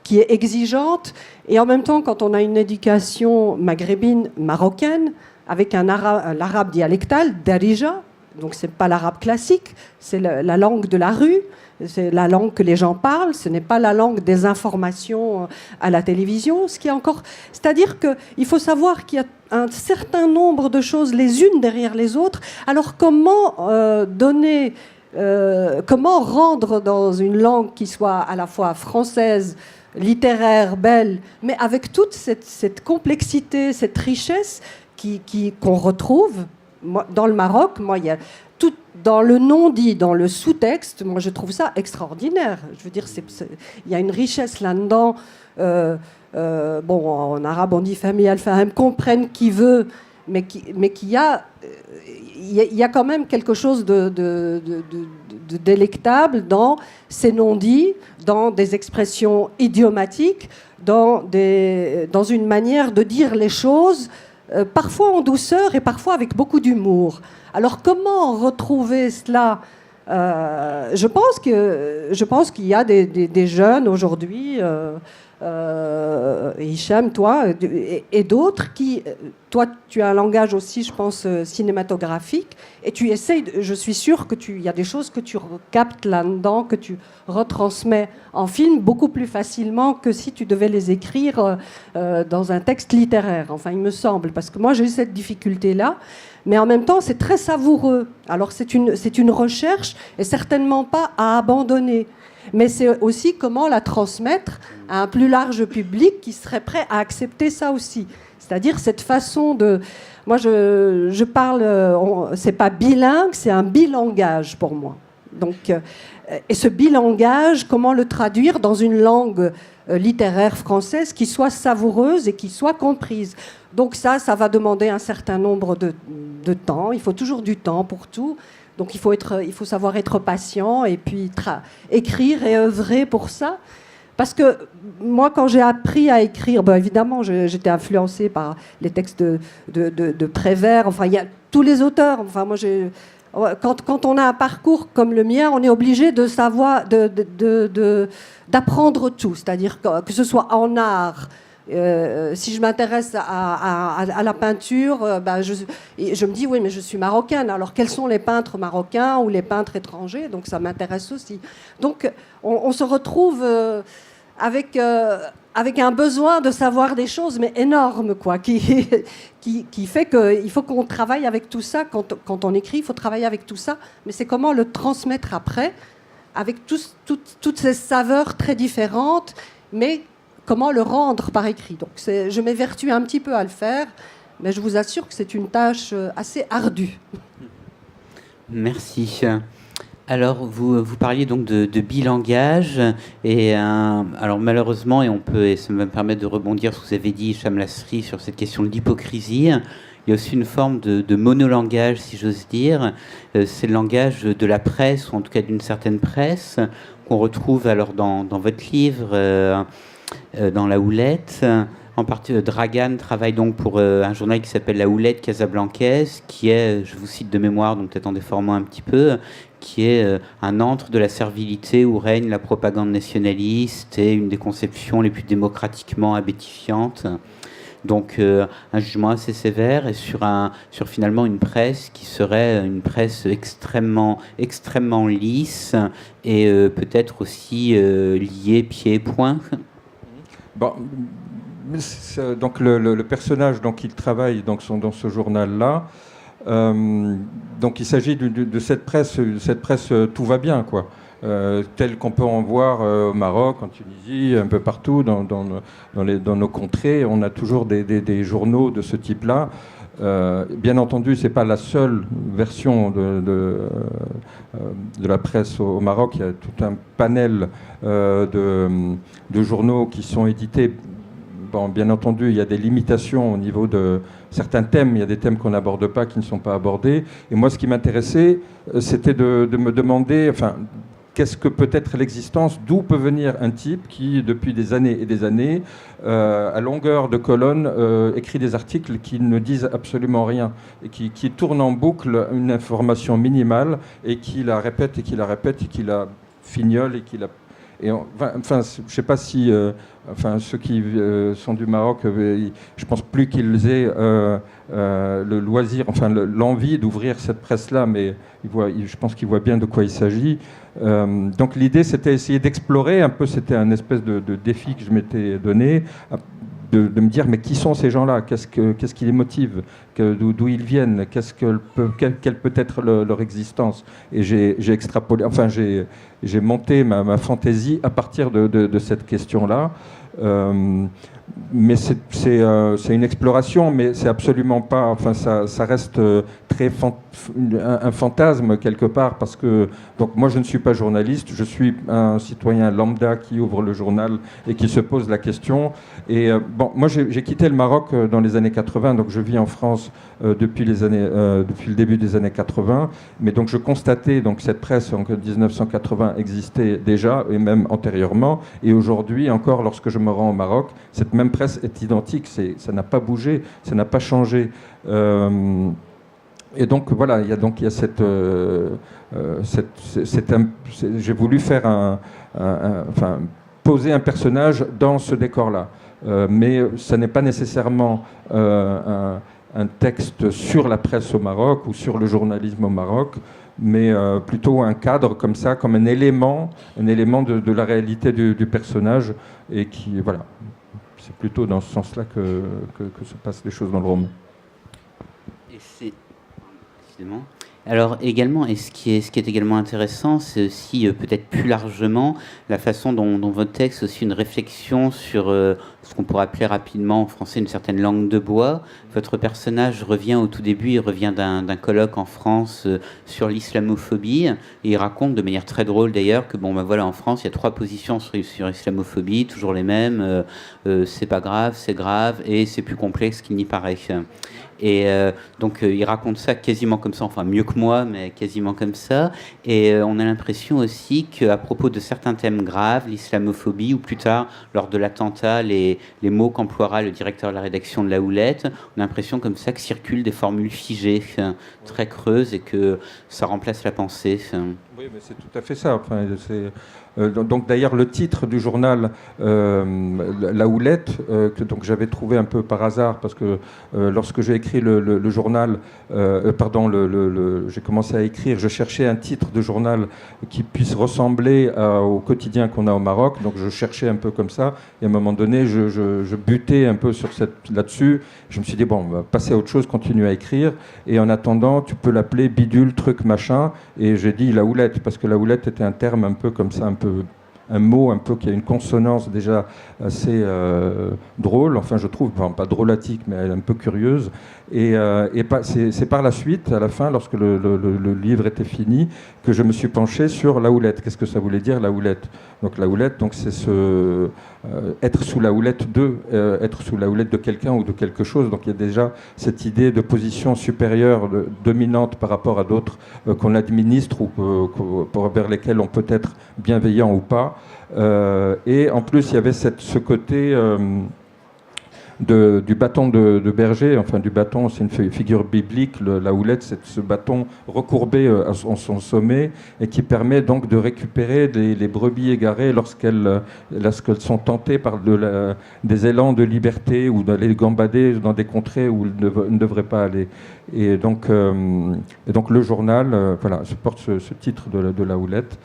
qui est exigeante, et en même temps, quand on a une éducation maghrébine, marocaine, avec l'arabe dialectal, darija, donc c'est pas l'arabe classique, c'est la langue de la rue, c'est la langue que les gens parlent, ce n'est pas la langue des informations à la télévision, ce qui est encore... C'est-à-dire qu'il faut savoir qu'il y a un certain nombre de choses les unes derrière les autres. Alors comment comment rendre dans une langue qui soit à la fois française, littéraire, belle, mais avec toute cette complexité, cette richesse qu'on retrouve dans le Maroc, il y a tout dans le non-dit, dans le sous-texte. Moi, je trouve ça extraordinaire. Je veux dire, il y a une richesse là-dedans. En arabe, on dit famille al-fahem, comprenne qui veut, mais qu'il y a quand même quelque chose de délectable dans ces non-dits, dans des expressions idiomatiques, dans une manière de dire les choses. Parfois en douceur et parfois avec beaucoup d'humour. Alors comment retrouver cela ? Je pense qu'il y a des jeunes aujourd'hui, Hicham, toi, et d'autres qui... Toi, tu as un langage aussi, je pense, cinématographique, et tu essayes, je suis sûre qu'il y a des choses que tu captes là-dedans, que tu retransmets en film beaucoup plus facilement que si tu devais les écrire dans un texte littéraire. Enfin, il me semble, parce que moi, j'ai eu cette difficulté-là, mais en même temps, c'est très savoureux. Alors, c'est une recherche, et certainement pas à abandonner. Mais c'est aussi comment la transmettre à un plus large public qui serait prêt à accepter ça aussi. C'est-à-dire cette façon de... Moi, je parle... c'est pas bilingue, c'est un bilangage pour moi. Donc, et ce bilangage, comment le traduire dans une langue littéraire française qui soit savoureuse et qui soit comprise. Donc ça va demander un certain nombre de temps. Il faut toujours du temps pour tout. Donc il faut savoir être patient et puis écrire et œuvrer pour ça. Parce que moi, quand j'ai appris à écrire, ben évidemment, j'étais influencée par les textes de Prévert. Enfin, il y a tous les auteurs. Enfin, moi, quand on a un parcours comme le mien, on est obligé de savoir, d'apprendre tout. C'est-à-dire que ce soit en art. Si je m'intéresse à la peinture, ben je me dis oui, mais je suis marocaine. Alors quels sont les peintres marocains ou les peintres étrangers? Donc ça m'intéresse aussi. Donc on se retrouve avec un besoin de savoir des choses, mais énorme, quoi, qui fait qu'il faut qu'on travaille avec tout ça. Quand on écrit, il faut travailler avec tout ça. Mais c'est comment le transmettre après, avec toutes ces saveurs très différentes, mais comment le rendre par écrit. Donc je m'évertue un petit peu à le faire, mais je vous assure que c'est une tâche assez ardue. Merci. Alors, vous parliez donc de bilangage, et alors malheureusement, et ça me permet de rebondir sur ce que vous avez dit, Cham Lasri, sur cette question de l'hypocrisie. Il y a aussi une forme de monolangage, si j'ose dire. C'est le langage de la presse, ou en tout cas d'une certaine presse, qu'on retrouve alors dans votre livre, dans La Houlette. En partie, Dragan travaille donc pour un journal qui s'appelle La Houlette Casablancaise, qui est, je vous cite de mémoire, donc peut-être en déformant un petit peu, qui est un antre de la servilité où règne la propagande nationaliste et une des conceptions les plus démocratiquement abétifiantes. Donc un jugement assez sévère et sur finalement une presse qui serait une presse extrêmement lisse et peut-être aussi liée pied et poing. Bon, donc le personnage donc il travaille donc dans ce journal-là. Donc il s'agit de cette presse tout va bien, quoi. Telle qu'on peut en voir au Maroc, en Tunisie, un peu partout dans nos contrées. On a toujours des journaux de ce type-là. Bien entendu, c'est pas la seule version de la presse au Maroc. Il y a tout un panel de journaux qui sont édités. Bon, bien entendu, il y a des limitations au niveau de certains thèmes. Il y a des thèmes qu'on n'aborde pas, qui ne sont pas abordés. Et moi, ce qui m'intéressait, c'était de me demander, enfin, qu'est-ce que peut être l'existence, d'où peut venir un type qui, depuis des années et des années, à longueur de colonne, écrit des articles qui ne disent absolument rien, et qui tournent en boucle une information minimale, et qui la répète, et qui la répète, et qui la fignole, et qui la... Et enfin, je ne sais pas si ceux qui sont du Maroc, je pense plus qu'ils aient le loisir, enfin l'envie d'ouvrir cette presse-là, mais je pense qu'ils voient bien de quoi il s'agit. Donc l'idée, c'était essayer d'explorer un peu, c'était un espèce de défi que je m'étais donné, de me dire, mais qui sont ces gens-là? Qu'est-ce qui les motive? D'où ils viennent? Quelle peut être leur existence? Et j'ai extrapolé, enfin j'ai monté ma fantaisie à partir de cette question-là. Mais c'est une exploration, mais c'est absolument pas. Enfin, ça reste très un fantasme quelque part, parce que donc moi je ne suis pas journaliste, je suis un citoyen lambda qui ouvre le journal et qui se pose la question. Et bon, moi j'ai quitté le Maroc dans les années 80, donc je vis en France depuis le début des années 80. Mais donc je constatais donc cette presse en 1980 existait déjà et même antérieurement. Et aujourd'hui encore, lorsque je me rends au Maroc, cette même presse est identique, ça n'a pas bougé, ça n'a pas changé. Et donc voilà, il y a cette j'ai voulu faire poser un personnage dans ce décor-là, mais ça n'est pas nécessairement un texte sur la presse au Maroc ou sur le journalisme au Maroc, mais plutôt un cadre comme ça, comme un élément de la réalité du personnage, et qui voilà. C'est plutôt dans ce sens-là que se passent les choses dans le roman. Et c'est... Alors également, et ce qui est également intéressant, c'est aussi peut-être plus largement la façon dont votre texte est aussi une réflexion sur ce qu'on pourrait appeler rapidement en français une certaine langue de bois. Votre personnage revient au tout début, il revient d'un colloque en France sur l'islamophobie, et il raconte de manière très drôle d'ailleurs que voilà, en France il y a 3 positions sur l'islamophobie, toujours les mêmes, c'est pas grave, c'est grave, et c'est plus complexe qu'il n'y paraît. Et donc il raconte ça quasiment comme ça, enfin mieux que moi, mais quasiment comme ça. Et on a l'impression aussi qu'à propos de certains thèmes graves, l'islamophobie, ou plus tard, lors de l'attentat, les mots qu'emploiera le directeur de la rédaction de La Houlette, on a l'impression comme ça que circulent des formules figées, très creuses, et que ça remplace la pensée. Oui, mais c'est tout à fait ça. Enfin, donc d'ailleurs le titre du journal La Houlette, que donc j'avais trouvé un peu par hasard parce que lorsque j'ai écrit le journal, j'ai commencé à écrire, je cherchais un titre de journal qui puisse ressembler au quotidien qu'on a au Maroc. Donc je cherchais un peu comme ça et à un moment donné je butais un peu sur là-dessus. Je me suis dit bon, on va passer à autre chose, continuer à écrire et en attendant tu peux l'appeler bidule, truc, machin. Et j'ai dit La Houlette parce que La Houlette était un terme un peu comme ça, un mot un peu qui a une consonance déjà assez drôle, enfin je trouve, enfin, pas drôlatique mais un peu curieuse. Et c'est par la suite, à la fin, lorsque le livre était fini, que je me suis penché sur La Houlette. Qu'est-ce que ça voulait dire La Houlette? Donc La Houlette, donc c'est être sous la houlette être sous la houlette de quelqu'un ou de quelque chose. Donc il y a déjà cette idée de position supérieure, dominante par rapport à d'autres qu'on administre ou vers lesquels on peut être bienveillant ou pas. Et en plus, il y avait ce côté du bâton de berger, enfin du bâton, c'est une figure biblique, la houlette, c'est ce bâton recourbé à son sommet et qui permet donc de récupérer les brebis égarées lorsqu'elles sont tentées par des élans de liberté ou d'aller gambader dans des contrées où elles ne devraient pas aller. Et donc le journal porte ce titre de la houlette.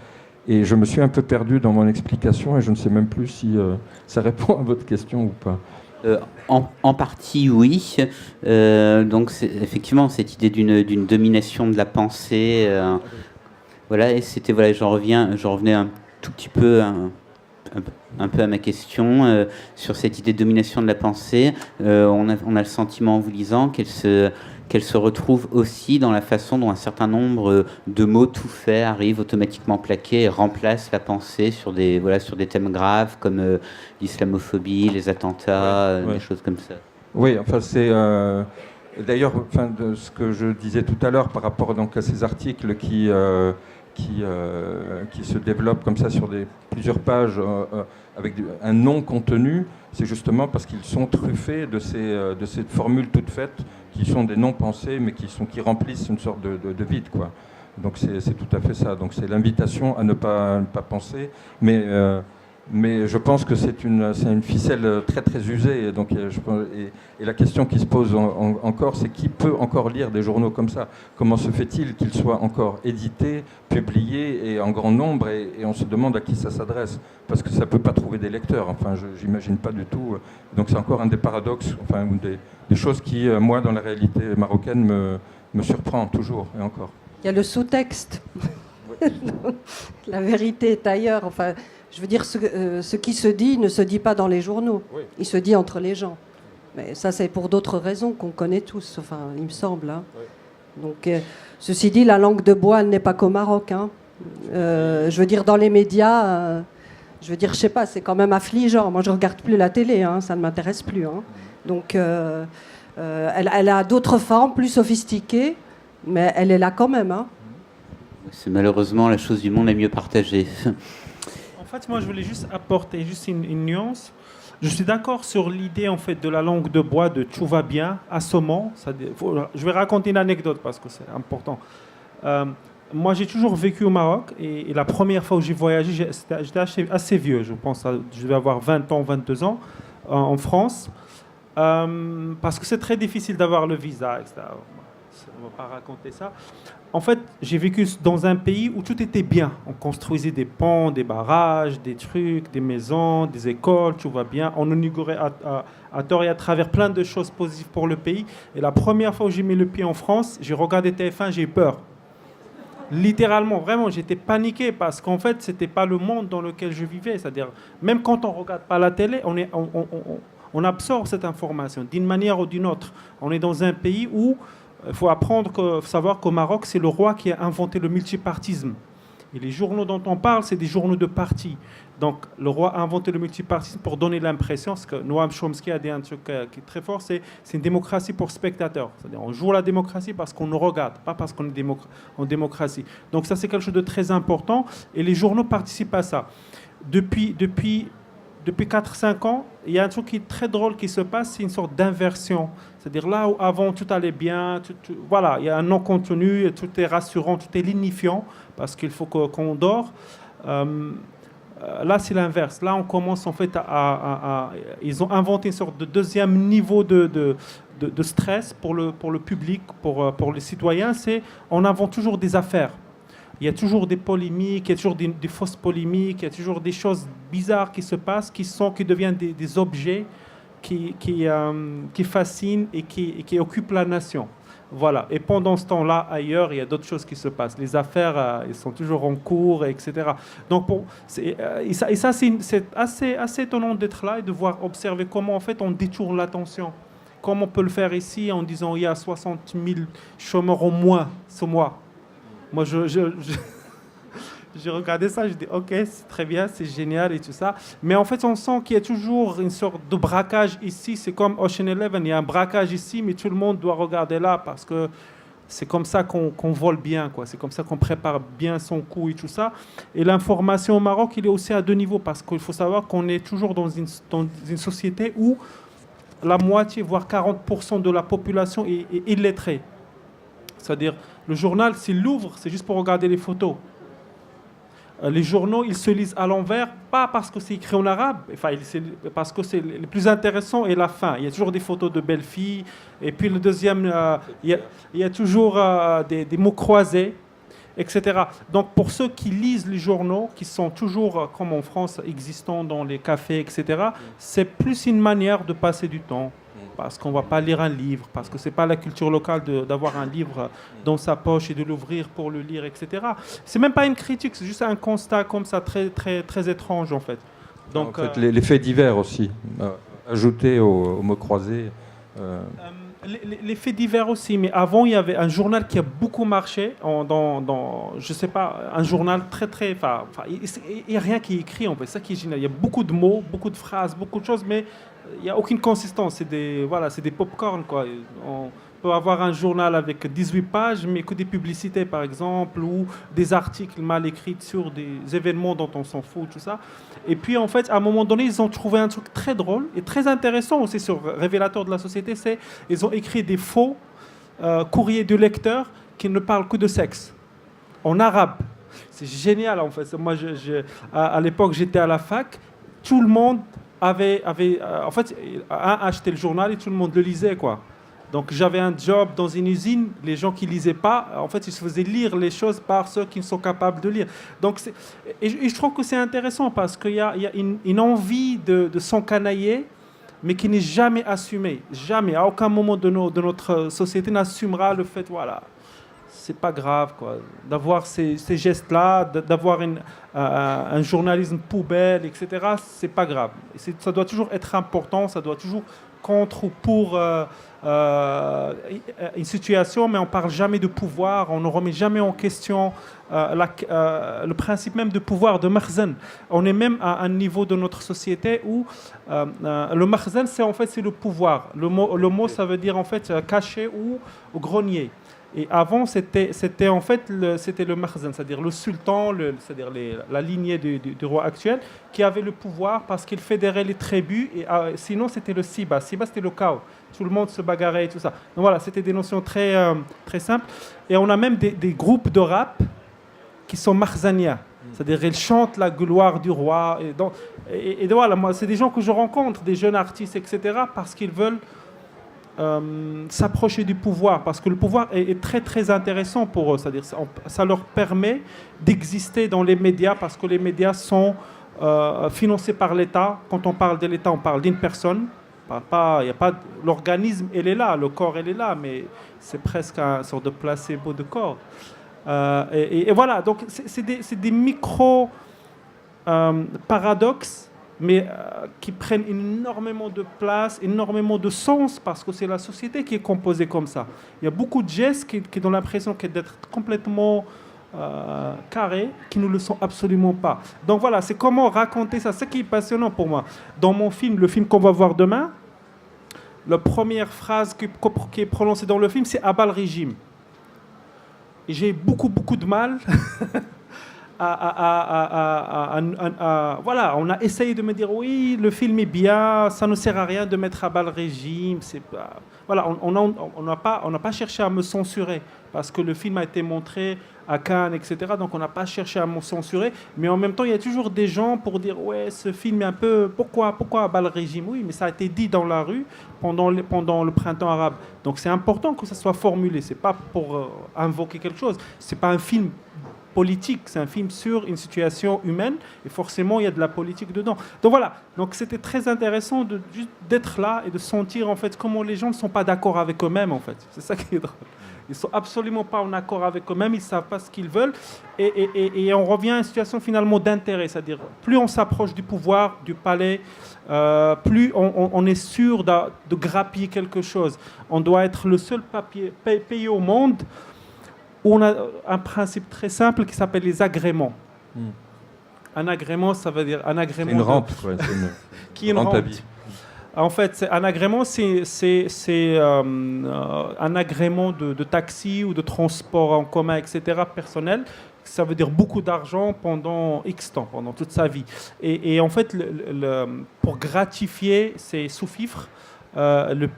Et je me suis un peu perdu dans mon explication et je ne sais même plus si ça répond à votre question ou pas. En partie, oui. Donc, effectivement, cette idée d'une domination de la pensée. Voilà, et c'était, voilà, j'en revenais un tout petit peu, un peu à ma question sur cette idée de domination de la pensée. On a le sentiment, en vous lisant, qu'elle se retrouve aussi dans la façon dont un certain nombre de mots tout faits arrivent automatiquement plaqués et remplacent la pensée sur des thèmes graves comme l'islamophobie, les attentats, des choses comme ça. Oui, enfin c'est d'ailleurs, enfin, de ce que je disais tout à l'heure par rapport donc à ces articles qui se développent comme ça sur plusieurs pages avec un non-contenu, c'est justement parce qu'ils sont truffés de ces formules toutes faites qui sont des non-pensées, mais qui remplissent une sorte de vide, quoi. Donc c'est tout à fait ça. Donc c'est l'invitation à ne pas penser, mais je pense que c'est une ficelle très très usée. Et, donc, et la question qui se pose encore, c'est qui peut encore lire des journaux comme ça? Comment se fait-il qu'ils soient encore édités, publiés et en grand nombre et on se demande à qui ça s'adresse? Parce que ça ne peut pas trouver des lecteurs. Enfin, j'imagine pas du tout. Donc c'est encore un des paradoxes, enfin, des choses qui, moi, dans la réalité marocaine, me surprend toujours et encore. Il y a le sous-texte. La vérité est ailleurs. Enfin, je veux dire, ce qui se dit ne se dit pas dans les journaux. Oui. Il se dit entre les gens. Mais ça, c'est pour d'autres raisons qu'on connaît tous, enfin, il me semble. Hein. Oui. Donc, ceci dit, la langue de bois, elle n'est pas qu'au Maroc. Hein. Je veux dire, dans les médias, je veux dire, je sais pas, c'est quand même affligeant. Moi, je regarde plus la télé, hein, ça ne m'intéresse plus. Hein. Donc, elle a d'autres formes plus sophistiquées, mais elle est là quand même. Hein. C'est malheureusement la chose du monde la mieux partagée. En fait, moi, je voulais juste apporter une nuance. Je suis d'accord sur l'idée en fait de la langue de bois de tout va bien, assommant. Je vais raconter une anecdote parce que c'est important. Moi, j'ai toujours vécu au Maroc et la première fois où j'ai voyagé, j'étais assez vieux. Je pense que je devais avoir 20 ans, 22 ans en France. Parce que c'est très difficile d'avoir le visa, etc. On ne va pas raconter ça. En fait, j'ai vécu dans un pays où tout était bien. On construisait des ponts, des barrages, des trucs, des maisons, des écoles, tout va bien. On inaugurait à tort et à travers plein de choses positives pour le pays. Et la première fois où j'ai mis le pied en France, j'ai regardé TF1, j'ai eu peur. Littéralement, vraiment, j'étais paniqué parce qu'en fait, ce n'était pas le monde dans lequel je vivais. C'est-à-dire, même quand on ne regarde pas la télé, on absorbe cette information d'une manière ou d'une autre. On est dans un pays où il faut savoir qu'au Maroc, c'est le roi qui a inventé le multipartisme. Et les journaux dont on parle, c'est des journaux de parti. Donc, le roi a inventé le multipartisme pour donner l'impression, ce que Noam Chomsky a dit un truc qui est très fort, c'est une démocratie pour spectateurs. C'est-à-dire, on joue la démocratie parce qu'on nous regarde, pas parce qu'on est en démocratie. Donc, ça, c'est quelque chose de très important, et les journaux participent à ça. Depuis 4-5 ans, il y a un truc qui est très drôle qui se passe, c'est une sorte d'inversion. C'est-à-dire là où avant tout allait bien, voilà, il y a un non-contenu, tout est rassurant, tout est lignifiant, parce qu'il faut qu'on dort. Là, c'est l'inverse. Là, on commence en fait ils ont inventé une sorte de deuxième niveau de stress pour le public, pour les citoyens. C'est on invente toujours des affaires. Il y a toujours des polémiques, il y a toujours des fausses polémiques, il y a toujours des choses bizarres qui se passent, qui deviennent des objets qui fascinent et qui occupent la nation. Voilà. Et pendant ce temps-là, ailleurs, il y a d'autres choses qui se passent. Les affaires, elles sont toujours en cours, etc. Donc, et ça c'est assez étonnant d'être là et de voir observer comment, en fait, on détourne l'attention. Comme on peut le faire ici en disant il y a 60 000 chômeurs au moins ce mois. Moi, j'ai regardé ça, je dis ok, c'est très bien, c'est génial et tout ça. Mais en fait, on sent qu'il y a toujours une sorte de braquage ici. C'est comme Ocean Eleven, il y a un braquage ici, mais tout le monde doit regarder là parce que c'est comme ça qu'on vole bien, quoi. C'est comme ça qu'on prépare bien son coup et tout ça. Et l'information au Maroc, il est aussi à deux niveaux parce qu'il faut savoir qu'on est toujours dans une société où la moitié, voire 40% de la population est illettrée. C'est-à-dire, le journal, s'il l'ouvre, c'est juste pour regarder les photos. Les journaux, ils se lisent à l'envers, pas parce que c'est écrit en arabe, enfin, parce que c'est le plus intéressant est la fin. Il y a toujours des photos de belles filles. Et puis le deuxième, il y a toujours des mots croisés, etc. Donc pour ceux qui lisent les journaux, qui sont toujours, comme en France, existants dans les cafés, etc., c'est plus une manière de passer du temps. Parce qu'on ne va pas lire un livre, parce que ce n'est pas la culture locale d'avoir un livre dans sa poche et de l'ouvrir pour le lire, etc. Ce n'est même pas une critique, c'est juste un constat comme ça, très, très, très étrange, en fait. Donc, en fait, les faits divers aussi, ajoutés aux mots croisés. Les faits divers aussi, mais avant, il y avait un journal qui a beaucoup marché, je ne sais pas, un journal très, très... il n'y a rien qui est écrit, en fait, ça qui est génial. Il y a beaucoup de mots, beaucoup de phrases, beaucoup de choses, mais il n'y a aucune consistance. C'est des pop-corn, quoi. On peut avoir un journal avec 18 pages, mais que des publicités, par exemple, ou des articles mal écrits sur des événements dont on s'en fout, tout ça. Et puis, en fait, à un moment donné, ils ont trouvé un truc très drôle et très intéressant aussi, révélateur de la société, c'est ils ont écrit des faux courriers de lecteurs qui ne parlent que de sexe, en arabe. C'est génial, en fait. Moi, à l'époque, j'étais à la fac, tout le monde avait en fait, acheté le journal et tout le monde le lisait, quoi. Donc j'avais un job dans une usine, les gens qui lisaient pas, en fait, ils se faisaient lire les choses par ceux qui sont capables de lire. Donc et je trouve que c'est intéressant parce qu'il y a une envie de s'encanailler, mais qui n'est jamais assumée. Jamais, à aucun moment de notre société n'assumera le fait, voilà, c'est pas grave, quoi, d'avoir ces gestes-là, d'avoir un journalisme poubelle, etc. C'est pas grave. Ça doit toujours être important, ça doit toujours contre ou pour une situation, mais on parle jamais de pouvoir, on ne remet jamais en question le principe même de pouvoir, de makhzen. On est même à un niveau de notre société où le makhzen, c'est le pouvoir. Le mot, ça veut dire en fait caché ou grenier. Et avant, c'était en fait le makhzen, c'est-à-dire le sultan, c'est-à-dire la lignée du roi actuel, qui avait le pouvoir parce qu'il fédérait les tribus. Et sinon, c'était le siba. Siba, c'était le chaos. Tout le monde se bagarrait et tout ça. Donc voilà, c'était des notions très, très simples. Et on a même des groupes de rap qui sont makhzania. C'est-à-dire, ils chantent la gloire du roi. Et voilà, moi, c'est des gens que je rencontre, des jeunes artistes, etc., parce qu'ils veulent s'approcher du pouvoir, parce que le pouvoir est très très intéressant pour eux, c'est-à-dire ça leur permet d'exister dans les médias, parce que les médias sont financés par l'État. Quand on parle de l'État, on parle d'une personne, il y a pas l'organisme, elle est là, le corps, elle est là, mais c'est presque une sorte de placebo de corps. Et voilà, donc c'est des micro paradoxes, mais qui prennent énormément de place, énormément de sens, parce que c'est la société qui est composée comme ça. Il y a beaucoup de gestes qui donnent l'impression d'être complètement carrés qui ne le sont absolument pas. Donc voilà, c'est comment raconter ça. C'est ce qui est passionnant pour moi. Dans mon film, le film qu'on va voir demain, la première phrase qui est prononcée dans le film, c'est « abat le régime ». Et j'ai beaucoup de mal voilà, on a essayé de me dire oui, le film est bien, ça ne sert à rien de mettre à bas le régime. C'est pas, voilà, on n'a pas cherché à me censurer parce que le film a été montré à Cannes, etc. Donc on n'a pas cherché à me censurer, mais en même temps il y a toujours des gens pour dire ouais, ce film est un peu pourquoi à bas le régime. Oui, mais ça a été dit dans la rue pendant le printemps arabe. Donc c'est important que ça soit formulé. C'est pas pour invoquer quelque chose. C'est pas un film politique, c'est un film sur une situation humaine et forcément il y a de la politique dedans. Donc voilà, donc c'était très intéressant d'être là et de sentir en fait comment les gens ne sont pas d'accord avec eux-mêmes en fait. C'est ça qui est drôle. Ils sont absolument pas en accord avec eux-mêmes, ils savent pas ce qu'ils veulent et on revient à une situation finalement d'intérêt, c'est-à-dire plus on s'approche du pouvoir, du palais, plus on est sûr de grappiller quelque chose. On doit être le seul pays au monde où on a un principe très simple qui s'appelle les agréments. Un agrément, ça veut dire un agrément. C'est une rente, quoi. Qui est une rente. En fait, un agrément, c'est un agrément de taxi ou de transport en commun, etc., personnel. Ça veut dire beaucoup d'argent pendant X temps, pendant toute sa vie. Et en fait, pour gratifier ces sous-fifres,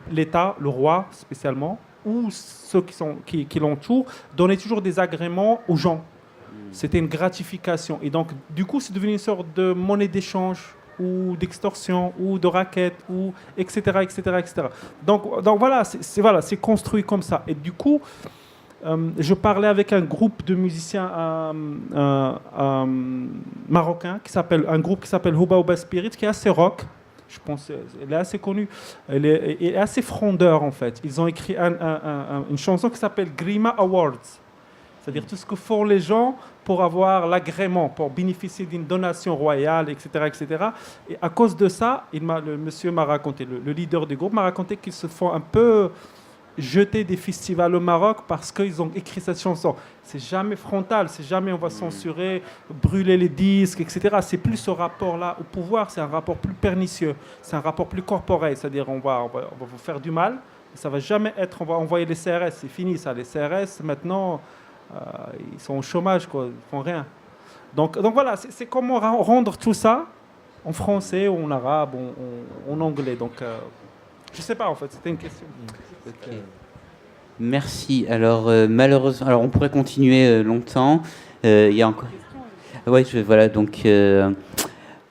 l'État, le roi spécialement, ou ceux qui l'entourent, donnaient toujours des agréments aux gens. C'était une gratification. Et donc, du coup, c'est devenu une sorte de monnaie d'échange ou d'extorsion ou de racket, ou etc., etc., etc. Donc voilà, c'est construit comme ça. Et du coup, je parlais avec un groupe de musiciens marocains, un groupe qui s'appelle Houba Houba Spirit, qui est assez rock. Je pense qu'elle est assez connue. Elle est assez frondeur, en fait. Ils ont écrit une chanson qui s'appelle Grima Awards. C'est-à-dire tout ce que font les gens pour avoir l'agrément, pour bénéficier d'une donation royale, etc., etc. Et à cause de ça, le monsieur m'a raconté, le leader du groupe m'a raconté qu'ils se font un peu jeter des festivals au Maroc parce qu'ils ont écrit cette chanson. C'est jamais frontal, c'est jamais on va censurer, brûler les disques, etc. C'est plus ce rapport-là au pouvoir, c'est un rapport plus pernicieux, c'est un rapport plus corporel, c'est-à-dire on va vous faire du mal, ça va jamais être, on va envoyer les CRS, c'est fini ça, les CRS maintenant, ils sont au chômage, quoi, ils font rien. Donc voilà, c'est comment rendre tout ça en français, ou en arabe, en anglais. Donc je sais pas en fait, c'était une question. Okay. Merci. Alors malheureusement, on pourrait continuer longtemps. Il y a encore. Ouais, voilà. Donc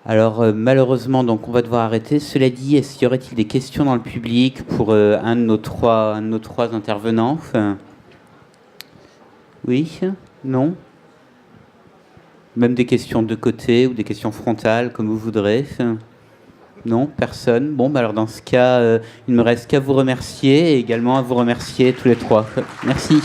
malheureusement, donc on va devoir arrêter. Cela dit, y aurait-il des questions dans le public pour un de nos trois intervenants? Oui? Non? Même des questions de côté ou des questions frontales, comme vous voudrez? Non, personne. Bon, alors dans ce cas, il ne me reste qu'à vous remercier et également à vous remercier tous les trois. Merci.